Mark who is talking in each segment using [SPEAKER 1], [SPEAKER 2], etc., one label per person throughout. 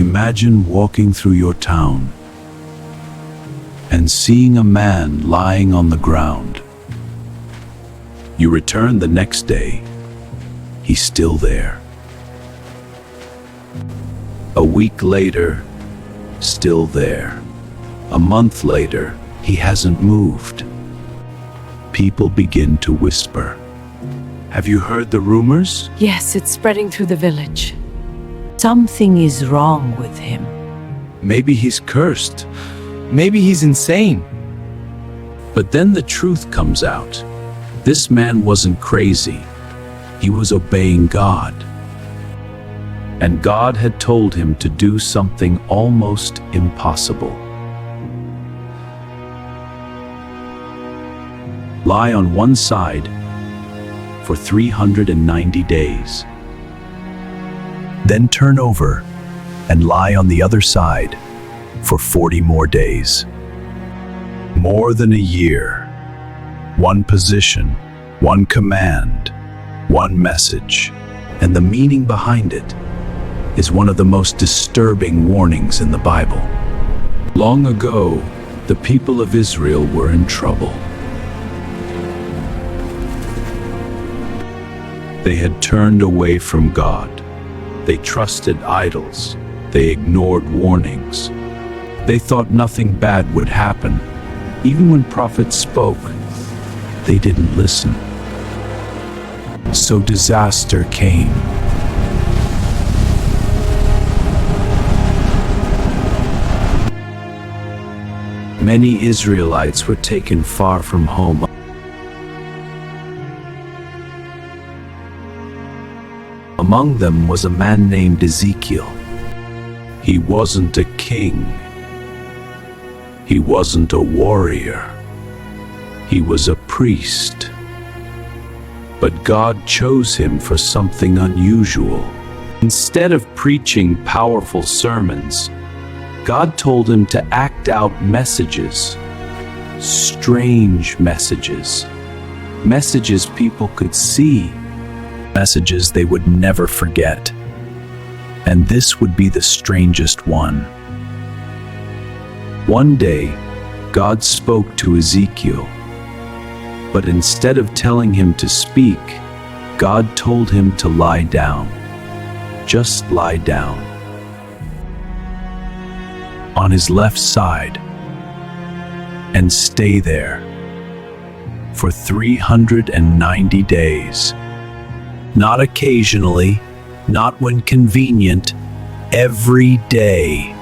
[SPEAKER 1] Imagine walking through your town and seeing a man lying on the ground. You return the next day. He's still there. A week later, still there. A month later, he hasn't moved. People begin to whisper. Have you heard the rumors?
[SPEAKER 2] Yes, it's spreading through the village. Something is wrong with him.
[SPEAKER 1] Maybe he's cursed.
[SPEAKER 3] Maybe he's insane.
[SPEAKER 1] But then the truth comes out. This man wasn't crazy. He was obeying God. And God had told him to do something almost impossible. Lie on one side for 390 days. Then turn over and lie on the other side for 40 more days. More than a year. One position, one command, one message. And the meaning behind it is one of the most disturbing warnings in the Bible. Long ago, the people of Israel were in trouble. They had turned away from God. They trusted idols. They ignored warnings. They thought nothing bad would happen. Even when prophets spoke, they didn't listen. So disaster came. Many Israelites were taken far from home. Among them was a man named Ezekiel. He wasn't a king. He wasn't a warrior. He was a priest. But God chose him for something unusual. Instead of preaching powerful sermons, God told him to act out messages. Strange messages. Messages people could see. Messages they would never forget. And this would be the strangest one. One day, God spoke to Ezekiel. But instead of telling him to speak, God told him to lie down. Just lie down. On his left side. And stay there. For 390 days. Not occasionally, not when convenient, every day.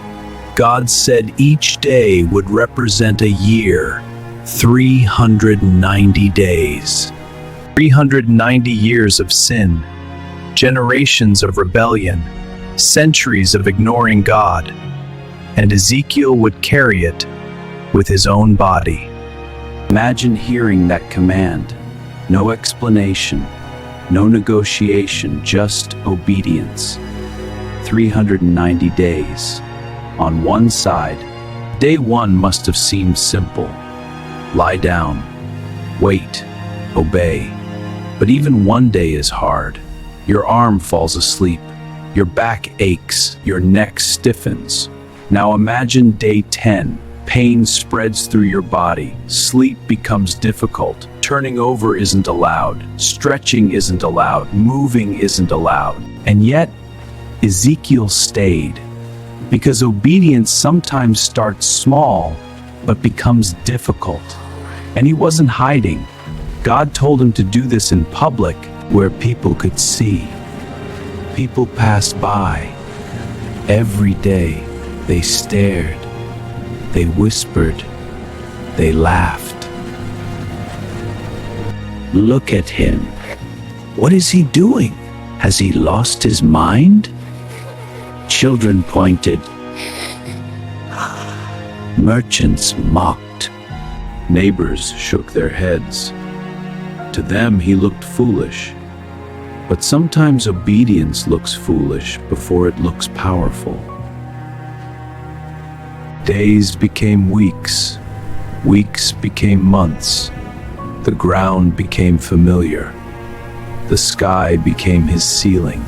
[SPEAKER 1] God said each day would represent a year, 390 days. 390 years of sin, generations of rebellion, centuries of ignoring God, and Ezekiel would carry it with his own body. Imagine hearing that command. No explanation. No negotiation, just obedience. 390 days. On one side, day one must have seemed simple. Lie down, wait, obey. But even one day is hard. Your arm falls asleep, your back aches, your neck stiffens. Now imagine day 10. Pain spreads through your body. Sleep becomes difficult. Turning over isn't allowed. Stretching isn't allowed. Moving isn't allowed. And yet, Ezekiel stayed. Because obedience sometimes starts small, but becomes difficult. And he wasn't hiding. God told him to do this in public, where people could see. People passed by. Every day, they stared. They whispered. They laughed. Look at him. What is he doing? Has he lost his mind? Children pointed. Merchants mocked. Neighbors shook their heads. To them, he looked foolish. But sometimes obedience looks foolish before it looks powerful. Days became weeks. Weeks became months. The ground became familiar. The sky became his ceiling.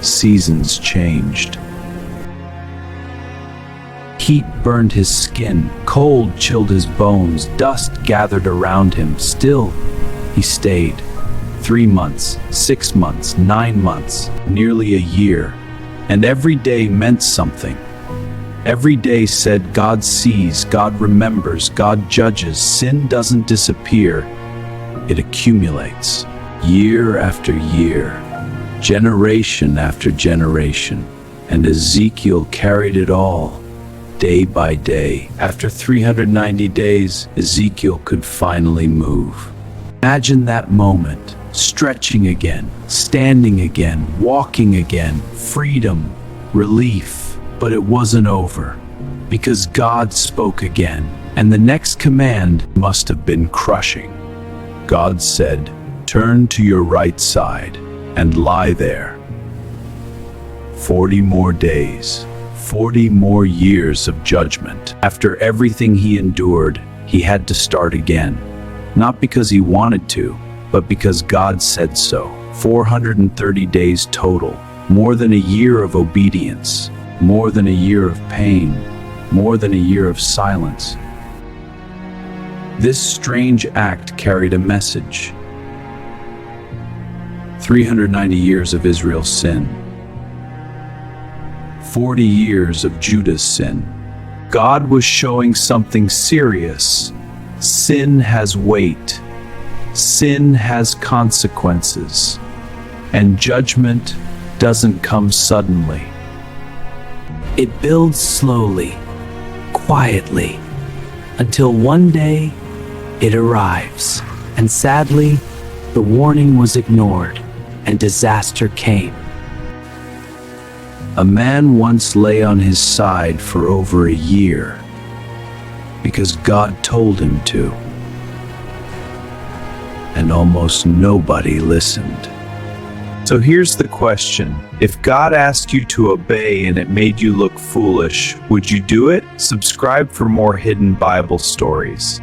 [SPEAKER 1] Seasons changed. Heat burned his skin, cold chilled his bones, dust gathered around him. Still, he stayed. 3 months, 6 months, 9 months, nearly a year. And every day meant something. Every day said God sees, God remembers, God judges. Sin doesn't disappear, it accumulates. Year after year, generation after generation. And Ezekiel carried it all, day by day. After 390 days, Ezekiel could finally move. Imagine that moment, stretching again, standing again, walking again, freedom, relief. But it wasn't over, because God spoke again, and the next command must have been crushing. God said, "Turn to your right side and lie there." 40 more days, 40 more years of judgment. After everything he endured, he had to start again. Not because he wanted to, but because God said so. 430 days total, more than a year of obedience. More than a year of pain, more than a year of silence. This strange act carried a message. 390 years of Israel's sin. 40 years of Judah's sin. God was showing something serious. Sin has weight. Sin has consequences. And judgment doesn't come suddenly. It builds slowly, quietly, until one day it arrives. And sadly, the warning was ignored, and disaster came. A man once lay on his side for over a year, because God told him to. And almost nobody listened. So here's the question. If God asked you to obey and it made you look foolish, would you do it? Subscribe for more hidden Bible stories.